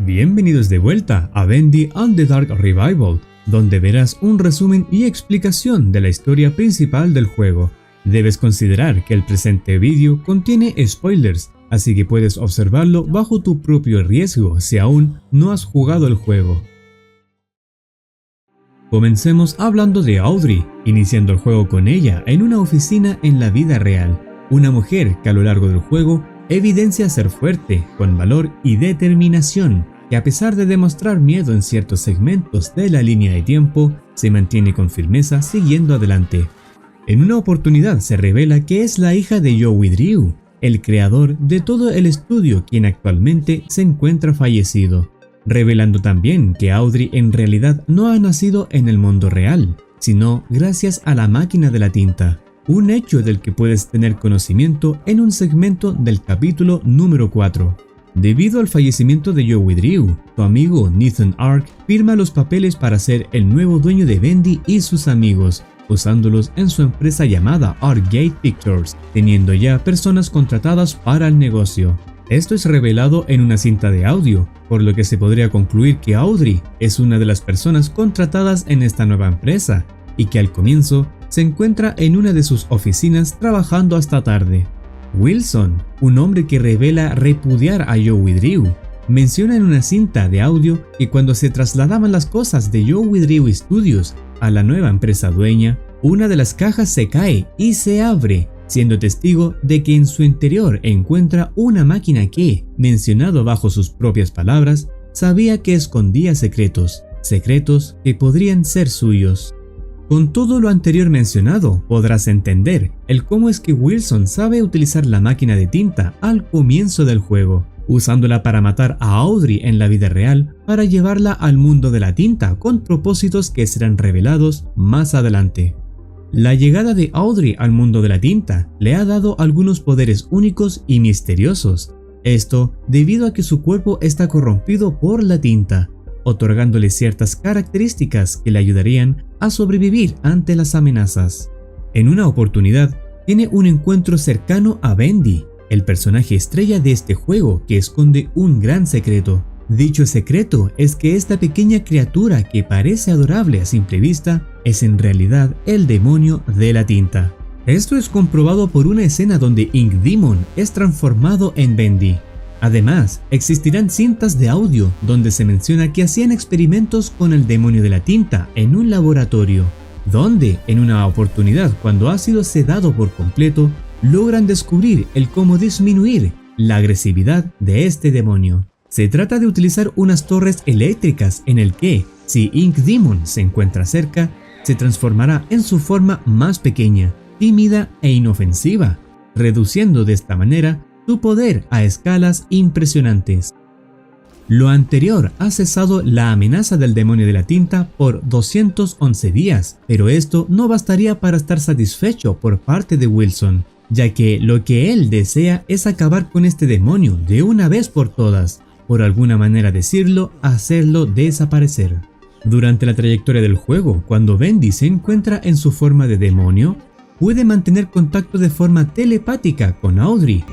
Bienvenidos de vuelta a Bendy and the Dark Revival, donde verás un resumen y explicación de la historia principal del juego. Debes considerar que el presente vídeo contiene spoilers, así que puedes observarlo bajo tu propio riesgo si aún no has jugado el juego. Comencemos hablando de Audrey, iniciando el juego con ella en una oficina en la vida real, una mujer que a lo largo del juego evidencia ser fuerte, con valor y determinación, que a pesar de demostrar miedo en ciertos segmentos de la línea de tiempo, se mantiene con firmeza siguiendo adelante. En una oportunidad se revela que es la hija de Joey Drew, el creador de todo el estudio, quien actualmente se encuentra fallecido, revelando también que Audrey en realidad no ha nacido en el mundo real, sino gracias a la máquina de la tinta. Un hecho del que puedes tener conocimiento en un segmento del capítulo número 4. Debido al fallecimiento de Joey Drew, tu amigo Nathan Ark firma los papeles para ser el nuevo dueño de Bendy y sus amigos, usándolos en su empresa llamada Arcgate Pictures, teniendo ya personas contratadas para el negocio. Esto es revelado en una cinta de audio, por lo que se podría concluir que Audrey es una de las personas contratadas en esta nueva empresa, y que al comienzo se encuentra en una de sus oficinas trabajando hasta tarde. Wilson, un hombre que revela repudiar a Joey Drew, menciona en una cinta de audio que cuando se trasladaban las cosas de Joey Drew Studios a la nueva empresa dueña, una de las cajas se cae y se abre, siendo testigo de que en su interior encuentra una máquina que, mencionado bajo sus propias palabras, sabía que escondía secretos que podrían ser suyos. Con todo lo anterior mencionado, podrás entender el cómo es que Wilson sabe utilizar la máquina de tinta al comienzo del juego, usándola para matar a Audrey en la vida real para llevarla al mundo de la tinta con propósitos que serán revelados más adelante. La llegada de Audrey al mundo de la tinta le ha dado algunos poderes únicos y misteriosos, esto debido a que su cuerpo está corrompido por la tinta, otorgándole ciertas características que le ayudarían a sobrevivir ante las amenazas. En una oportunidad, tiene un encuentro cercano a Bendy, el personaje estrella de este juego que esconde un gran secreto. Dicho secreto es que esta pequeña criatura que parece adorable a simple vista es en realidad el demonio de la tinta. Esto es comprobado por una escena donde Ink Demon es transformado en Bendy. Además, existirán cintas de audio donde se menciona que hacían experimentos con el demonio de la tinta en un laboratorio, donde, en una oportunidad cuando ha sido sedado por completo, logran descubrir el cómo disminuir la agresividad de este demonio. Se trata de utilizar unas torres eléctricas en el que, si Ink Demon se encuentra cerca, se transformará en su forma más pequeña, tímida e inofensiva, reduciendo de esta manera su poder a escalas impresionantes. Lo anterior ha cesado la amenaza del demonio de la tinta por 211 días, pero esto no bastaría para estar satisfecho por parte de Wilson, ya que lo que él desea es acabar con este demonio de una vez por todas, por alguna manera decirlo, hacerlo desaparecer. Durante la trayectoria del juego, cuando Bendy se encuentra en su forma de demonio, puede mantener contacto de forma telepática con Audrey.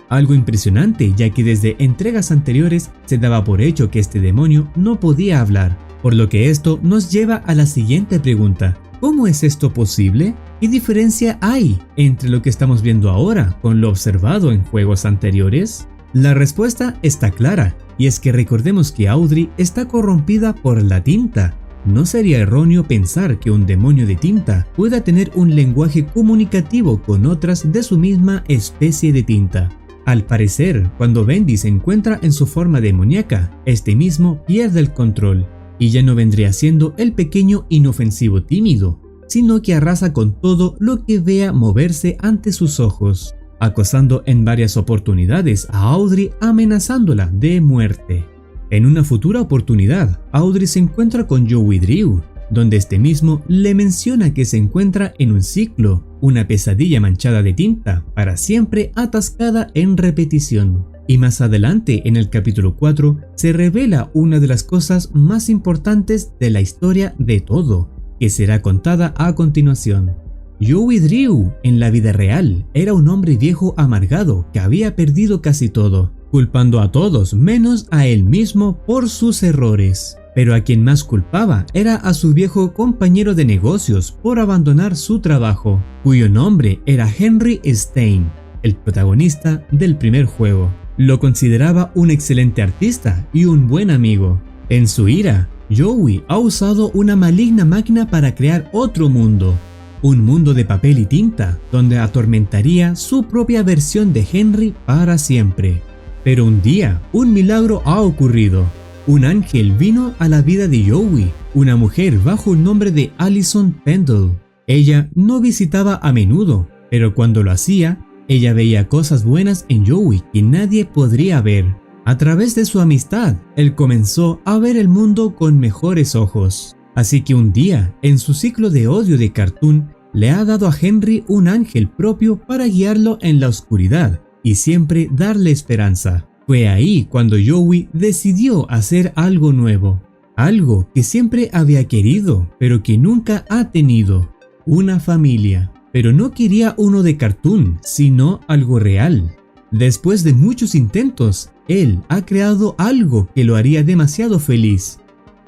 Algo impresionante, ya que desde entregas anteriores se daba por hecho que este demonio no podía hablar, por lo que esto nos lleva a la siguiente pregunta: ¿cómo es esto posible? ¿Qué diferencia hay entre lo que estamos viendo ahora con lo observado en juegos anteriores? La respuesta está clara, y es que recordemos que Audrey está corrompida por la tinta. No sería erróneo pensar que un demonio de tinta pueda tener un lenguaje comunicativo con otras de su misma especie de tinta. Al parecer, cuando Bendy se encuentra en su forma demoníaca, este mismo pierde el control, y ya no vendría siendo el pequeño inofensivo tímido, sino que arrasa con todo lo que vea moverse ante sus ojos, acosando en varias oportunidades a Audrey, amenazándola de muerte. En una futura oportunidad, Audrey se encuentra con Joey Drew, donde este mismo le menciona que se encuentra en un ciclo, una pesadilla manchada de tinta, para siempre atascada en repetición. Y más adelante, en el capítulo 4, se revela una de las cosas más importantes de la historia de todo, que será contada a continuación. Joey Drew, en la vida real, era un hombre viejo amargado que había perdido casi todo, culpando a todos menos a él mismo por sus errores. Pero a quien más culpaba era a su viejo compañero de negocios por abandonar su trabajo, cuyo nombre era Henry Stein, el protagonista del primer juego. Lo consideraba un excelente artista y un buen amigo. En su ira, Joey ha usado una maligna máquina para crear otro mundo. Un mundo de papel y tinta, donde atormentaría su propia versión de Henry para siempre. Pero un día, un milagro ha ocurrido. Un ángel vino a la vida de Joey, una mujer bajo el nombre de Allison Pendle. Ella no visitaba a menudo, pero cuando lo hacía, ella veía cosas buenas en Joey que nadie podría ver. A través de su amistad, él comenzó a ver el mundo con mejores ojos. Así que un día, en su ciclo de odio de Cartoon, le ha dado a Henry un ángel propio para guiarlo en la oscuridad y siempre darle esperanza. Fue ahí cuando Joey decidió hacer algo nuevo, algo que siempre había querido, pero que nunca ha tenido, una familia. Pero no quería uno de Cartoon, sino algo real. Después de muchos intentos, él ha creado algo que lo haría demasiado feliz.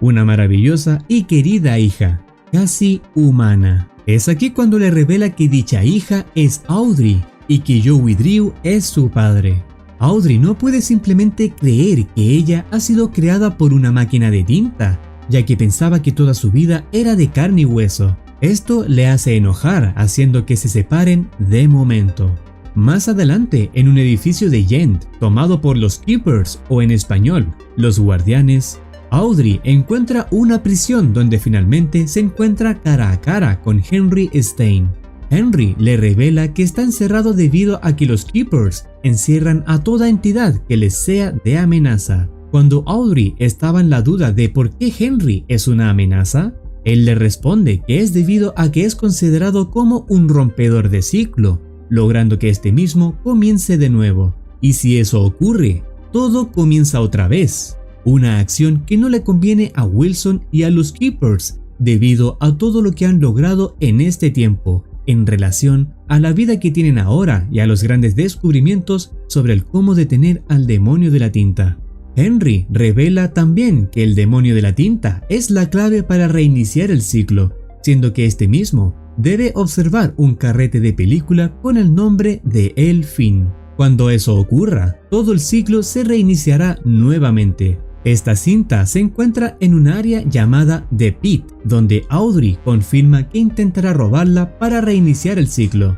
Una maravillosa y querida hija, casi humana. Es aquí cuando le revela que dicha hija es Audrey y que Joey Drew es su padre. Audrey no puede simplemente creer que ella ha sido creada por una máquina de tinta, ya que pensaba que toda su vida era de carne y hueso. Esto le hace enojar, haciendo que se separen de momento. Más adelante, en un edificio de Yent, tomado por los Keepers o en español, los guardianes, Audrey encuentra una prisión donde finalmente se encuentra cara a cara con Henry Stein. Henry le revela que está encerrado debido a que los Keepers encierran a toda entidad que les sea de amenaza. Cuando Audrey estaba en la duda de por qué Henry es una amenaza, él le responde que es debido a que es considerado como un rompedor de ciclo, logrando que este mismo comience de nuevo. Y si eso ocurre, todo comienza otra vez. Una acción que no le conviene a Wilson y a los Keepers, debido a todo lo que han logrado en este tiempo, en relación a la vida que tienen ahora y a los grandes descubrimientos sobre el cómo detener al demonio de la tinta. Henry revela también que el demonio de la tinta es la clave para reiniciar el ciclo, siendo que este mismo debe observar un carrete de película con el nombre de El Fin. Cuando eso ocurra, todo el ciclo se reiniciará nuevamente. Esta cinta se encuentra en un área llamada The Pit, donde Audrey confirma que intentará robarla para reiniciar el ciclo.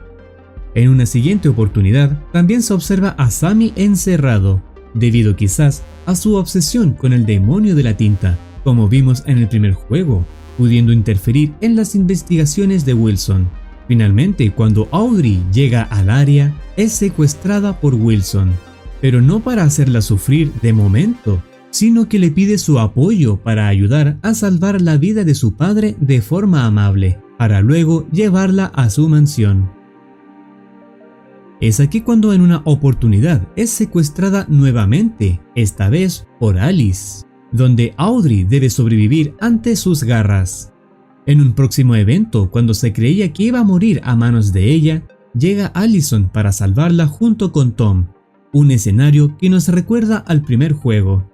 En una siguiente oportunidad, también se observa a Sammy encerrado, debido quizás a su obsesión con el demonio de la tinta, como vimos en el primer juego, pudiendo interferir en las investigaciones de Wilson. Finalmente, cuando Audrey llega al área, es secuestrada por Wilson, pero no para hacerla sufrir de momento, sino que le pide su apoyo para ayudar a salvar la vida de su padre de forma amable, para luego llevarla a su mansión. Es aquí cuando en una oportunidad es secuestrada nuevamente, esta vez por Alice, donde Audrey debe sobrevivir ante sus garras. En un próximo evento, cuando se creía que iba a morir a manos de ella, llega Allison para salvarla junto con Tom, un escenario que nos recuerda al primer juego.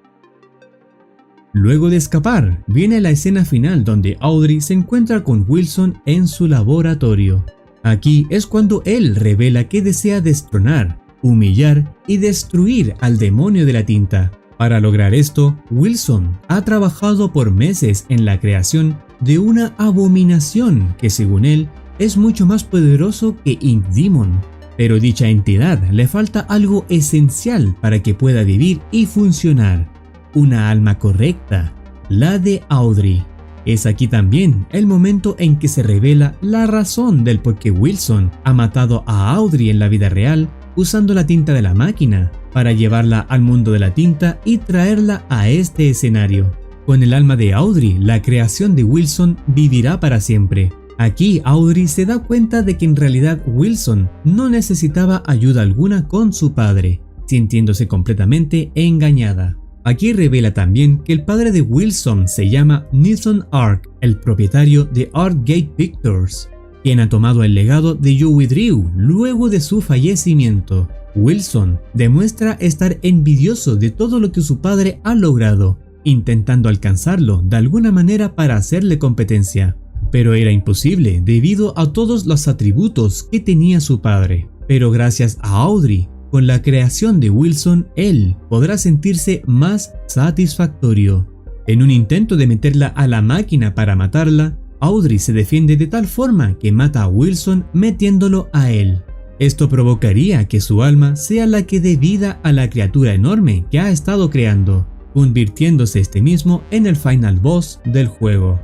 Luego de escapar, viene la escena final donde Audrey se encuentra con Wilson en su laboratorio. Aquí es cuando él revela que desea destronar, humillar y destruir al demonio de la tinta. Para lograr esto, Wilson ha trabajado por meses en la creación de una abominación que, según él, es mucho más poderoso que Ink Demon. Pero dicha entidad le falta algo esencial para que pueda vivir y funcionar. Una alma correcta, la de Audrey. Es aquí también el momento en que se revela la razón del por qué Wilson ha matado a Audrey en la vida real usando la tinta de la máquina para llevarla al mundo de la tinta y traerla a este escenario. Con el alma de Audrey, la creación de Wilson vivirá para siempre. Aquí Audrey se da cuenta de que en realidad Wilson no necesitaba ayuda alguna con su padre, sintiéndose completamente engañada. Aquí revela también que el padre de Wilson se llama Nathan Ark, el propietario de Ark Gate Pictures. quien ha tomado el legado de Joey Drew luego de su fallecimiento. Wilson demuestra estar envidioso de todo lo que su padre ha logrado, intentando alcanzarlo de alguna manera para hacerle competencia, pero era imposible debido a todos los atributos que tenía su padre. Pero gracias a Audrey, con la creación de Wilson, él podrá sentirse más satisfactorio. En un intento de meterla a la máquina para matarla, Audrey se defiende de tal forma que mata a Wilson metiéndolo a él. Esto provocaría que su alma sea la que dé vida a la criatura enorme que ha estado creando, convirtiéndose este mismo en el final boss del juego.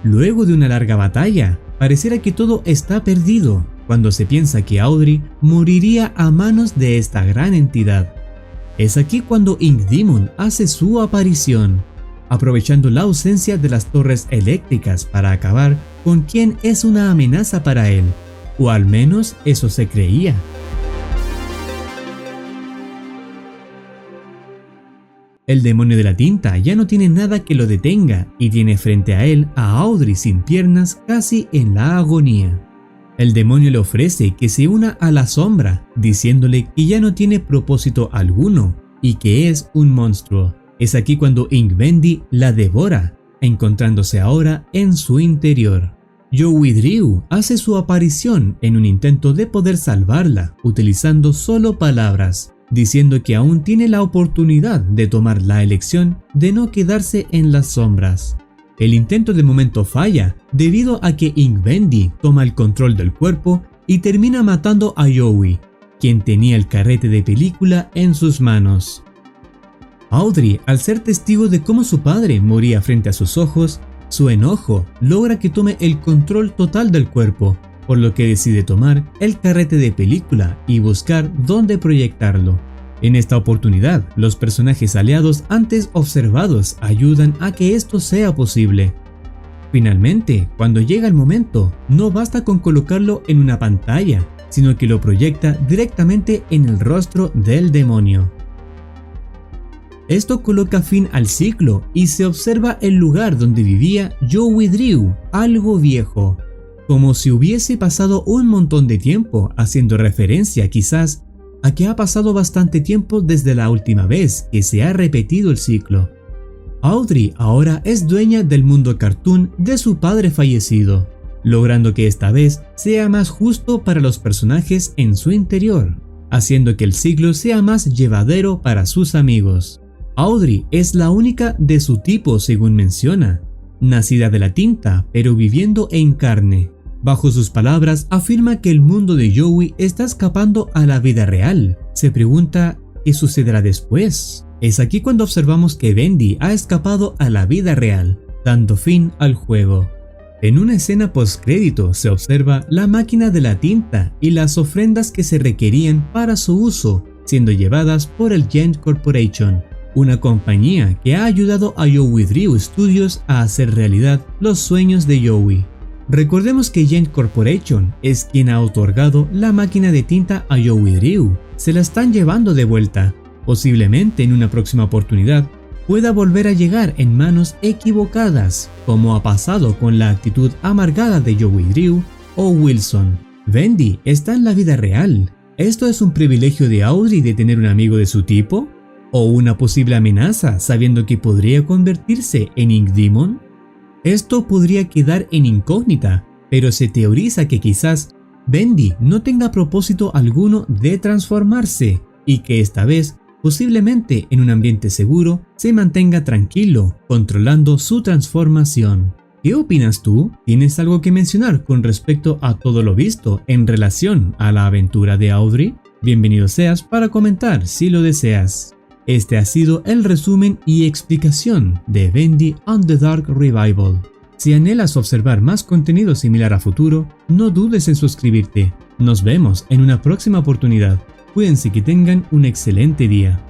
Luego de una larga batalla, pareciera que todo está perdido, cuando se piensa que Audrey moriría a manos de esta gran entidad. Es aquí cuando Ink Demon hace su aparición, aprovechando la ausencia de las torres eléctricas para acabar con quien es una amenaza para él, o al menos eso se creía. El demonio de la tinta ya no tiene nada que lo detenga y tiene frente a él a Audrey sin piernas, casi en la agonía. El demonio le ofrece que se una a la sombra, diciéndole que ya no tiene propósito alguno y que es un monstruo. Es aquí cuando Inkvendi la devora, encontrándose ahora en su interior. Joey Drew hace su aparición en un intento de poder salvarla, utilizando solo palabras, diciendo que aún tiene la oportunidad de tomar la elección de no quedarse en las sombras. El intento de momento falla debido a que Inkvendi toma el control del cuerpo y termina matando a Joey, quien tenía el carrete de película en sus manos. Audrey, al ser testigo de cómo su padre moría frente a sus ojos, su enojo logra que tome el control total del cuerpo, por lo que decide tomar el carrete de película y buscar dónde proyectarlo. En esta oportunidad, los personajes aliados antes observados ayudan a que esto sea posible. Finalmente, cuando llega el momento, no basta con colocarlo en una pantalla, sino que lo proyecta directamente en el rostro del demonio. Esto coloca fin al ciclo y se observa el lugar donde vivía Joey Drew, algo viejo, como si hubiese pasado un montón de tiempo, haciendo referencia quizás a que ha pasado bastante tiempo desde la última vez que se ha repetido el ciclo. Audrey ahora es dueña del mundo cartoon de su padre fallecido, logrando que esta vez sea más justo para los personajes en su interior, haciendo que el ciclo sea más llevadero para sus amigos. Audrey es la única de su tipo según menciona, nacida de la tinta pero viviendo en carne. Bajo sus palabras afirma que el mundo de Joey está escapando a la vida real. Se pregunta ¿qué sucederá después? Es aquí cuando observamos que Vendi ha escapado a la vida real, dando fin al juego. En una escena postcrédito se observa la máquina de la tinta y las ofrendas que se requerían para su uso, siendo llevadas por el Gent Corporation, una compañía que ha ayudado a Joey Drew Studios a hacer realidad los sueños de Joey. Recordemos que Gent Corporation es quien ha otorgado la máquina de tinta a Joey Drew. Se la están llevando de vuelta. Posiblemente en una próxima oportunidad pueda volver a llegar en manos equivocadas, como ha pasado con la actitud amargada de Joey Drew o Wilson. Vendi está en la vida real. ¿Esto es un privilegio de Audrey de tener un amigo de su tipo? ¿O una posible amenaza sabiendo que podría convertirse en Ink Demon? Esto podría quedar en incógnita, pero se teoriza que quizás Vendi no tenga propósito alguno de transformarse y que esta vez, posiblemente en un ambiente seguro, se mantenga tranquilo, controlando su transformación. ¿Qué opinas tú? ¿Tienes algo que mencionar con respecto a todo lo visto en relación a la aventura de Audrey? Bienvenido seas para comentar si lo deseas. Este ha sido el resumen y explicación de Vendi and the Dark Revival. Si anhelas observar más contenido similar a futuro, no dudes en suscribirte. Nos vemos en una próxima oportunidad. Cuídense, que tengan un excelente día.